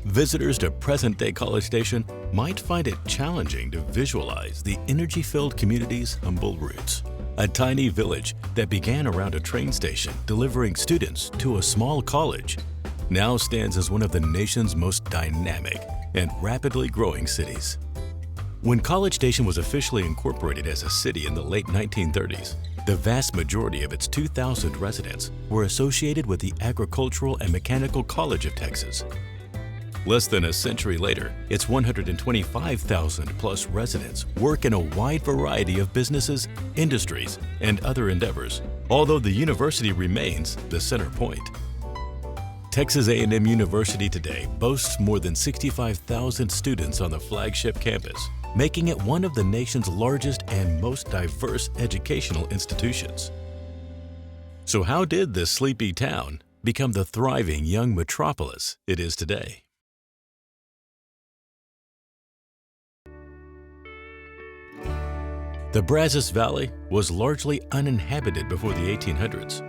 visitors to present-day College Station might find it challenging to visualize the energy-filled community's humble roots. A tiny village that began around a train station delivering students to a small college now stands as one of the nation's most dynamic and rapidly growing cities. When College Station was officially incorporated as a city in the late 1930s, the vast majority of its 2,000 residents were associated with the Agricultural and Mechanical College of Texas. Less than a century later, its 125,000-plus residents work in a wide variety of businesses, industries, and other endeavors, although the university remains the center point. Texas A&M University today boasts more than 65,000 students on the flagship campus, making it one of the nation's largest and most diverse educational institutions. So how did this sleepy town become the thriving young metropolis it is today? The Brazos Valley was largely uninhabited before the 1800s.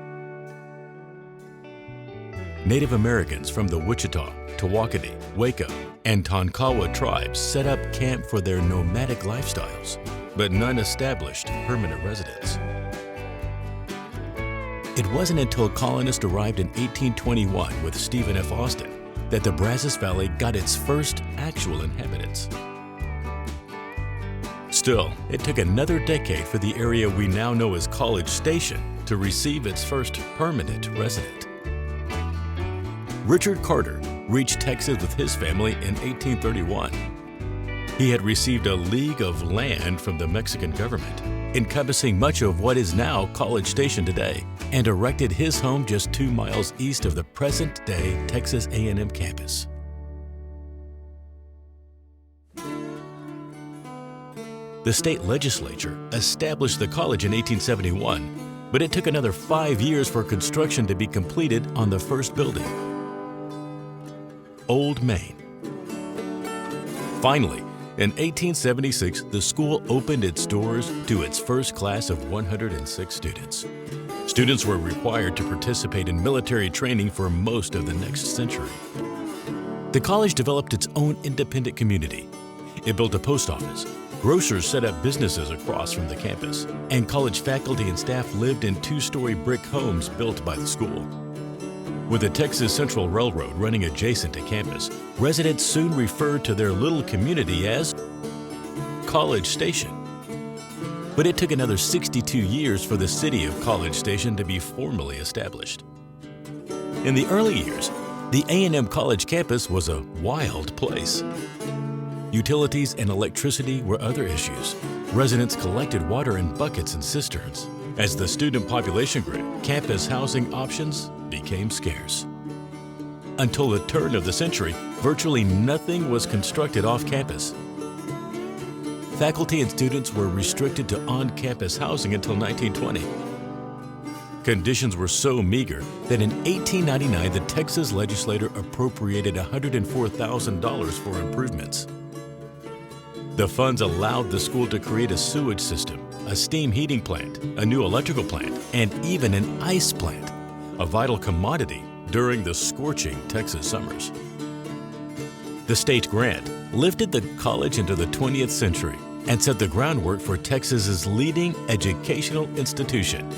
Native Americans from the Wichita, Tawakoni, Waco, and Tonkawa tribes set up camp for their nomadic lifestyles, but none established permanent residence. It wasn't until colonists arrived in 1821 with Stephen F. Austin that the Brazos Valley got its first actual inhabitants. Still, it took another decade for the area we now know as College Station to receive its first permanent resident. Richard Carter reached Texas with his family in 1831. He had received a league of land from the Mexican government, encompassing much of what is now College Station today, and erected his home just 2 miles east of the present-day Texas A&M campus. The state legislature established the college in 1871, but it took another 5 years for construction to be completed on the first building, Old Main. Finally, in 1876, the school opened its doors to its first class of 106 students. Students were required to participate in military training for most of the next century. The college developed its own independent community. It built a post office. Grocers set up businesses across from the campus, and college faculty and staff lived in 2-story brick homes built by the school. With the Texas Central Railroad running adjacent to campus, residents soon referred to their little community as College Station. But it took another 62 years for the city of College Station to be formally established. In the early years, the A&M College campus was a wild place. Utilities and electricity were other issues. Residents collected water in buckets and cisterns. As the student population grew, campus housing options became scarce. Until the turn of the century, virtually nothing was constructed off campus. Faculty and students were restricted to on-campus housing until 1920. Conditions were so meager that in 1899, the Texas legislature appropriated $104,000 for improvements. The funds allowed the school to create a sewage system, a steam heating plant, a new electrical plant, and even an ice plant, a vital commodity during the scorching Texas summers. The state grant lifted the college into the 20th century and set the groundwork for Texas's leading educational institution.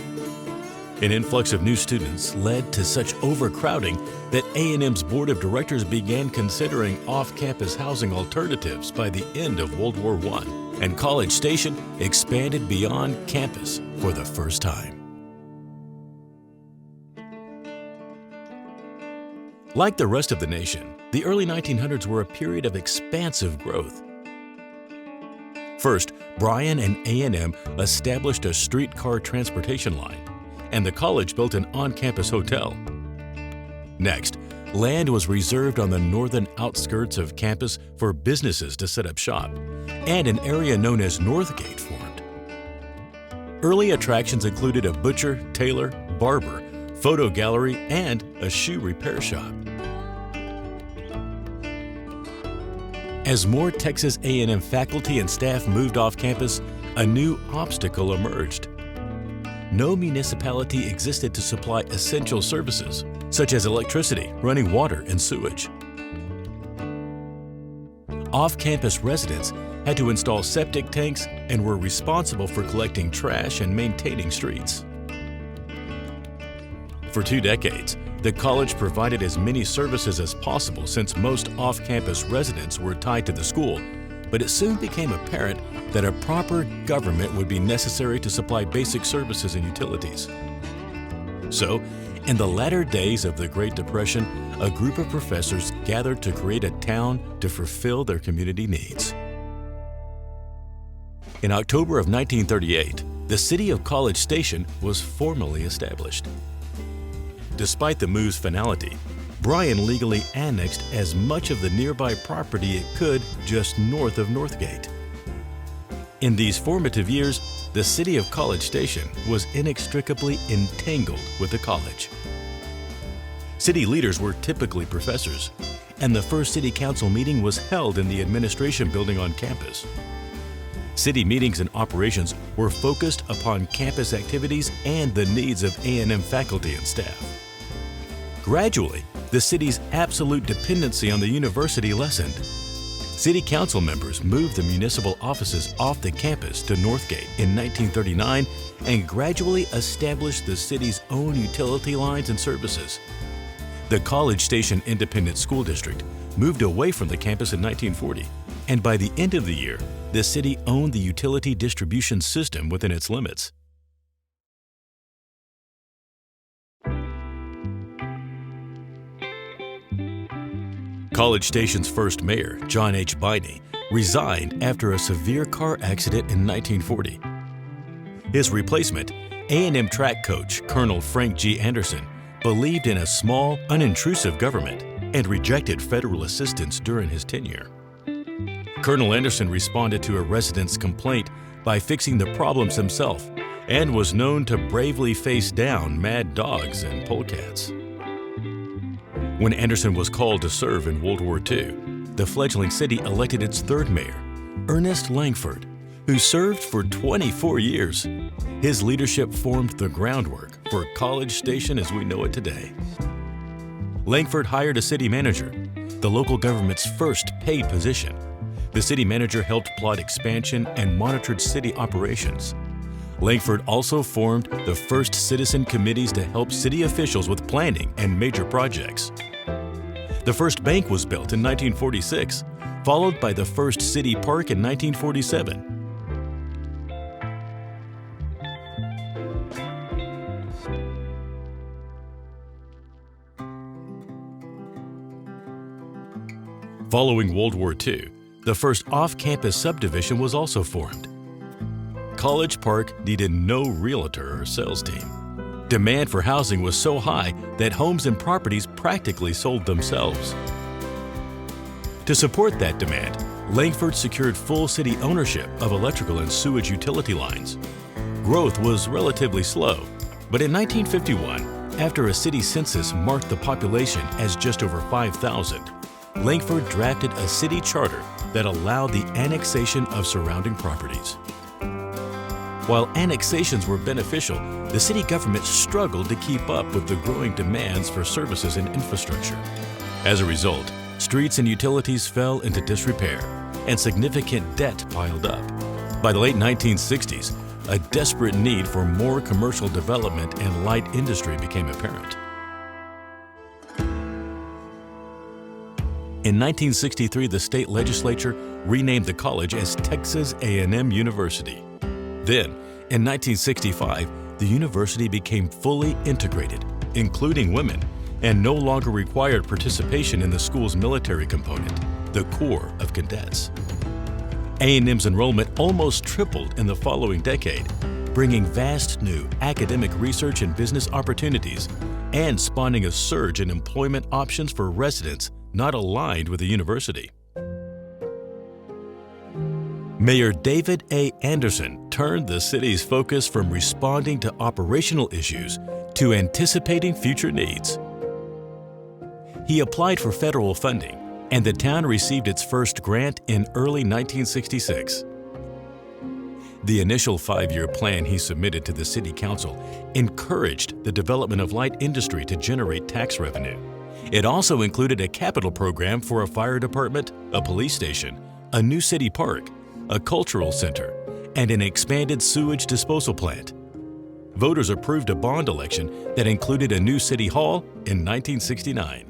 An influx of new students led to such overcrowding that A&M's board of directors began considering off-campus housing alternatives by the end of World War I, and College Station expanded beyond campus for the first time. Like the rest of the nation, the early 1900s were a period of expansive growth. First, Bryan and A&M established a streetcar transportation line, and the college built an on-campus hotel. Next, land was reserved on the northern outskirts of campus for businesses to set up shop, and an area known as Northgate formed. Early attractions included a butcher, tailor, barber, photo gallery, and a shoe repair shop. As more Texas A&M faculty and staff moved off campus, a new obstacle emerged. No municipality existed to supply essential services, such as electricity, running water, and sewage. off-campus residents had to install septic tanks and were responsible for collecting trash and maintaining streets. For 2 decades, the college provided as many services as possible since most off-campus residents were tied to the school, but it soon became apparent that a proper government would be necessary to supply basic services and utilities. So, in the latter days of the Great Depression, a group of professors gathered to create a town to fulfill their community needs. In October of 1938, the city of College Station was formally established. Despite the move's finality, Bryan legally annexed as much of the nearby property it could just north of Northgate. In these formative years, the city of College Station was inextricably entangled with the college. City leaders were typically professors, and the first city council meeting was held in the administration building on campus. City meetings and operations were focused upon campus activities and the needs of A&M faculty and staff. Gradually, the city's absolute dependency on the university lessened. City council members moved the municipal offices off the campus to Northgate in 1939 and gradually established the city's own utility lines and services. The College Station Independent School District moved away from the campus in 1940, and by the end of the year, the city owned the utility distribution system within its limits. College Station's first mayor, John H. Biney, resigned after a severe car accident in 1940. His replacement, A&M track coach Colonel Frank G. Anderson, believed in a small, unintrusive government and rejected federal assistance during his tenure. Colonel Anderson responded to a resident's complaint by fixing the problems himself and was known to bravely face down mad dogs and polecats. When Anderson was called to serve in World War II, the fledgling city elected its third mayor, Ernest Langford, who served for 24 years. His leadership formed the groundwork for College Station as we know it today. Langford hired a city manager, the local government's first paid position. The city manager helped plot expansion and monitored city operations. Langford also formed the first citizen committees to help city officials with planning and major projects. The first bank was built in 1946, followed by the first city park in 1947. Following World War II, the first off-campus subdivision was also formed. College Park needed no realtor or sales team. Demand for housing was so high that homes and properties practically sold themselves. To support that demand, Langford secured full city ownership of electrical and sewage utility lines. Growth was relatively slow, but in 1951, after a city census marked the population as just over 5,000, Langford drafted a city charter that allowed the annexation of surrounding properties. While annexations were beneficial, the city government struggled to keep up with the growing demands for services and infrastructure. As a result, streets and utilities fell into disrepair, and significant debt piled up. By the late 1960s, a desperate need for more commercial development and light industry became apparent. In 1963, the state legislature renamed the college as Texas A&M University. Then, in 1965, the university became fully integrated, including women, and no longer required participation in the school's military component, the Corps of Cadets. A&M's enrollment almost tripled in the following decade, bringing vast new academic research and business opportunities and spawning a surge in employment options for residents not aligned with the university. Mayor David A. Anderson turned the city's focus from responding to operational issues to anticipating future needs. He applied for federal funding, and the town received its first grant in early 1966. The initial 5-year plan he submitted to the city council encouraged the development of light industry to generate tax revenue, It also included a capital program for a fire department, a police station, a new city park, a cultural center, and an expanded sewage disposal plant. Voters approved a bond election that included a new city hall in 1969.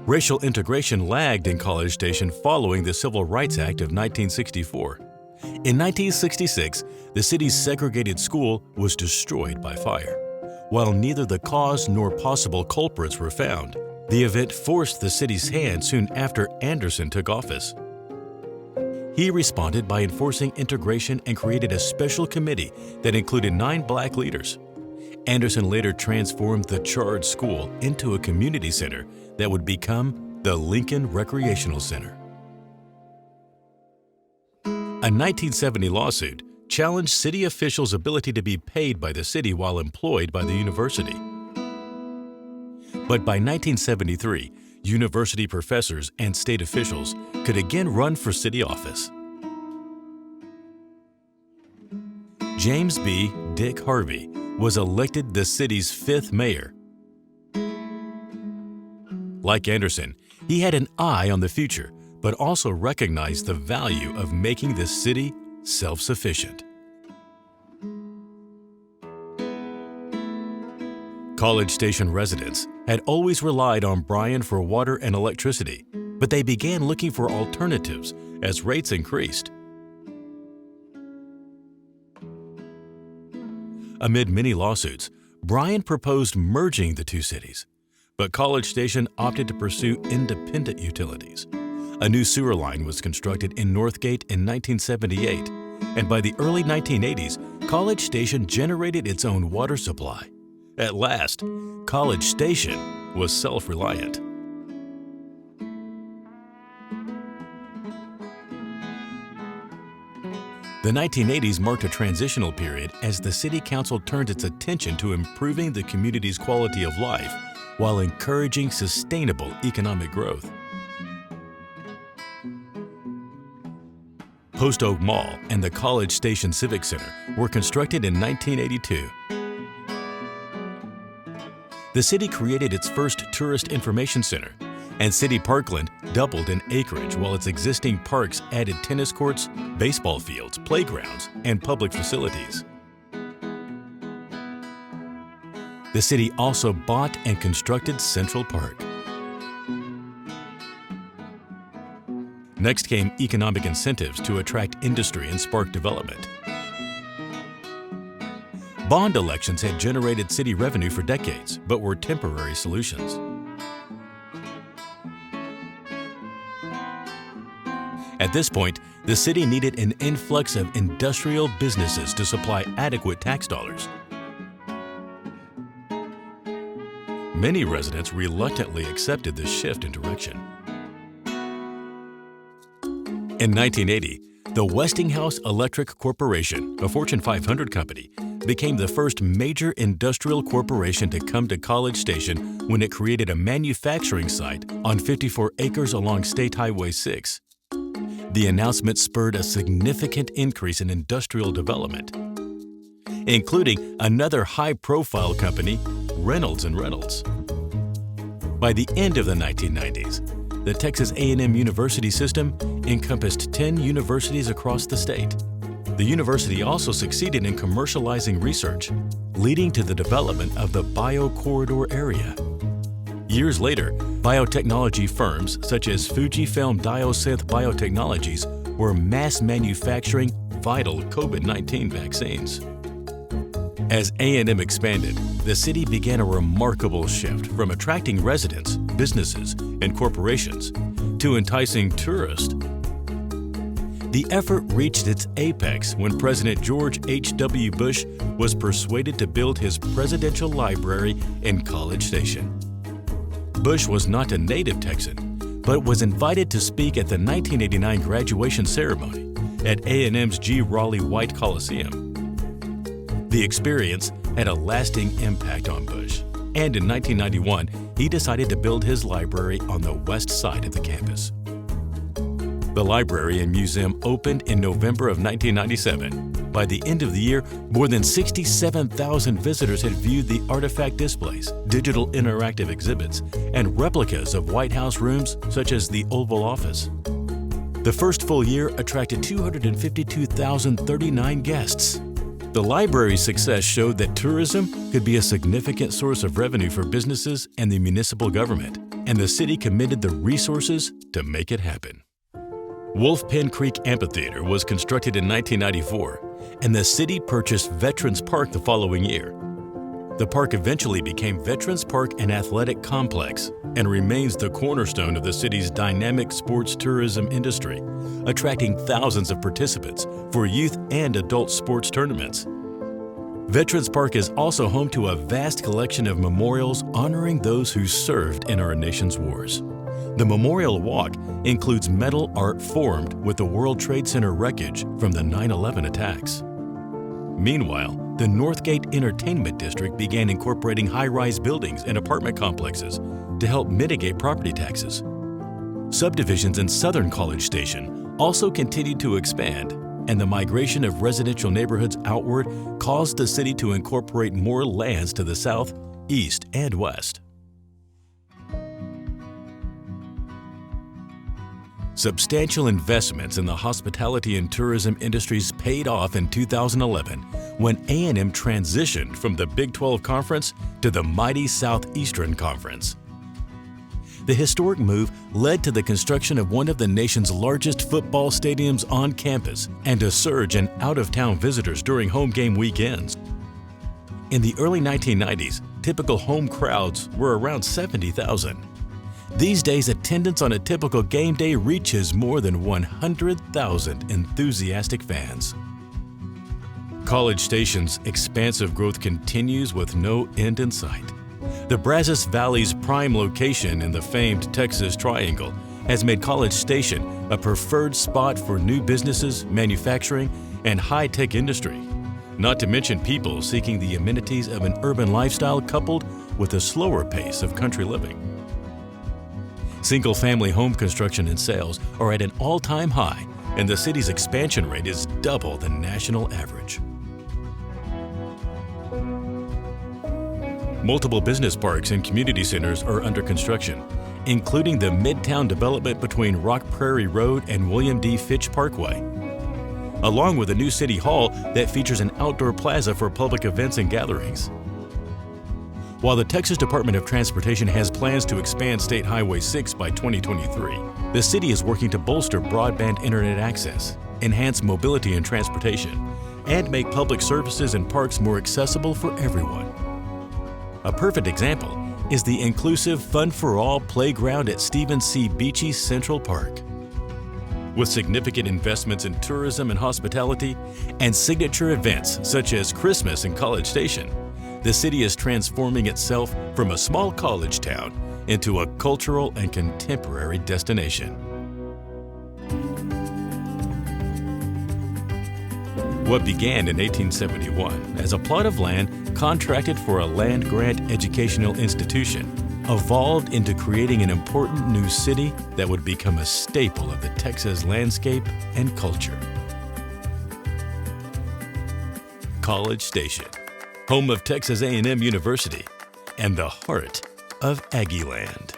Racial integration lagged in College Station following the Civil Rights Act of 1964. In 1966, the city's segregated school was destroyed by fire. While neither the cause nor possible culprits were found, the event forced the city's hand soon after Anderson took office. He responded by enforcing integration and created a special committee that included 9 Black leaders. Anderson later transformed the charred school into a community center that would become the Lincoln Recreational Center. A 1970 lawsuit challenged city officials' ability to be paid by the city while employed by the university. But by 1973, university professors and state officials could again run for city office. James B. Dick Harvey was elected the city's 5th mayor. Like Anderson, he had an eye on the future, but also recognized the value of making the city self-sufficient. College Station residents had always relied on Bryan for water and electricity, but they began looking for alternatives as rates increased. Amid many lawsuits, Bryan proposed merging the two cities, but College Station opted to pursue independent utilities. A new sewer line was constructed in Northgate in 1978, and by the early 1980s, College Station generated its own water supply. At last, College Station was self-reliant. The 1980s marked a transitional period as the City Council turned its attention to improving the community's quality of life while encouraging sustainable economic growth. Post Oak Mall and the College Station Civic Center were constructed in 1982. The city created its first tourist information center, and City Parkland doubled in acreage while its existing parks added tennis courts, baseball fields, playgrounds, and public facilities. The city also bought and constructed Central Park. Next came economic incentives to attract industry and spark development. Bond elections had generated city revenue for decades, but were temporary solutions. At this point, the city needed an influx of industrial businesses to supply adequate tax dollars. Many residents reluctantly accepted this shift in direction. In 1980, the Westinghouse Electric Corporation, a Fortune 500 company, became the first major industrial corporation to come to College Station when it created a manufacturing site on 54 acres along State Highway 6. The announcement spurred a significant increase in industrial development, including another high-profile company, Reynolds & Reynolds. By the end of the 1990s, the Texas A&M University system encompassed 10 universities across the state. The university also succeeded in commercializing research, leading to the development of the BioCorridor area. Years later, biotechnology firms such as Fujifilm Diosynth Biotechnologies were mass manufacturing vital COVID-19 vaccines. As A&M expanded, the city began a remarkable shift from attracting residents, businesses, and corporations to enticing tourists. The effort reached its apex when President George H.W. Bush was persuaded to build his presidential library in College Station. Bush was not a native Texan, but was invited to speak at the 1989 graduation ceremony at A&M's G. Raleigh White Coliseum. The experience had a lasting impact on Bush, and in 1991, he decided to build his library on the west side of the campus. The library and museum opened in November of 1997. By the end of the year, more than 67,000 visitors had viewed the artifact displays, digital interactive exhibits, and replicas of White House rooms such as the Oval Office. The first full year attracted 252,039 guests. The library's success showed that tourism could be a significant source of revenue for businesses and the municipal government, and the city committed the resources to make it happen. Wolf Pen Creek Amphitheater was constructed in 1994, and the city purchased Veterans Park the following year. The park eventually became Veterans Park and Athletic Complex and remains the cornerstone of the city's dynamic sports tourism industry, attracting thousands of participants for youth and adult sports tournaments. Veterans Park is also home to a vast collection of memorials honoring those who served in our nation's wars. The Memorial Walk includes metal art formed with the World Trade Center wreckage from the 9/11 attacks. Meanwhile, the Northgate Entertainment District began incorporating high-rise buildings and apartment complexes to help mitigate property taxes. Subdivisions in Southern College Station also continued to expand, and the migration of residential neighborhoods outward caused the city to incorporate more lands to the south, east, and west. Substantial investments in the hospitality and tourism industries paid off in 2011 when A&M transitioned from the Big 12 Conference to the mighty Southeastern Conference. The historic move led to the construction of one of the nation's largest football stadiums on campus and a surge in out-of-town visitors during home game weekends. In the early 1990s, typical home crowds were around 70,000. These days, attendance on a typical game day reaches more than 100,000 enthusiastic fans. College Station's expansive growth continues with no end in sight. The Brazos Valley's prime location in the famed Texas Triangle has made College Station a preferred spot for new businesses, manufacturing, and high-tech industry, not to mention people seeking the amenities of an urban lifestyle coupled with a slower pace of country living. Single-family home construction and sales are at an all-time high, and the city's expansion rate is double the national average. Multiple business parks and community centers are under construction, including the Midtown development between Rock Prairie Road and William D. Fitch Parkway, along with a new city hall that features an outdoor plaza for public events and gatherings. While the Texas Department of Transportation has plans to expand State Highway 6 by 2023, the city is working to bolster broadband internet access, enhance mobility and transportation, and make public services and parks more accessible for everyone. A perfect example is the inclusive Fun for All playground at Stephen C. Beachy Central Park. With significant investments in tourism and hospitality and signature events such as Christmas in College Station, the city is transforming itself from a small college town into a cultural and contemporary destination. What began in 1871 as a plot of land contracted for a land-grant educational institution evolved into creating an important new city that would become a staple of the Texas landscape and culture. College Station, home of Texas A&M University, and the heart of Aggieland.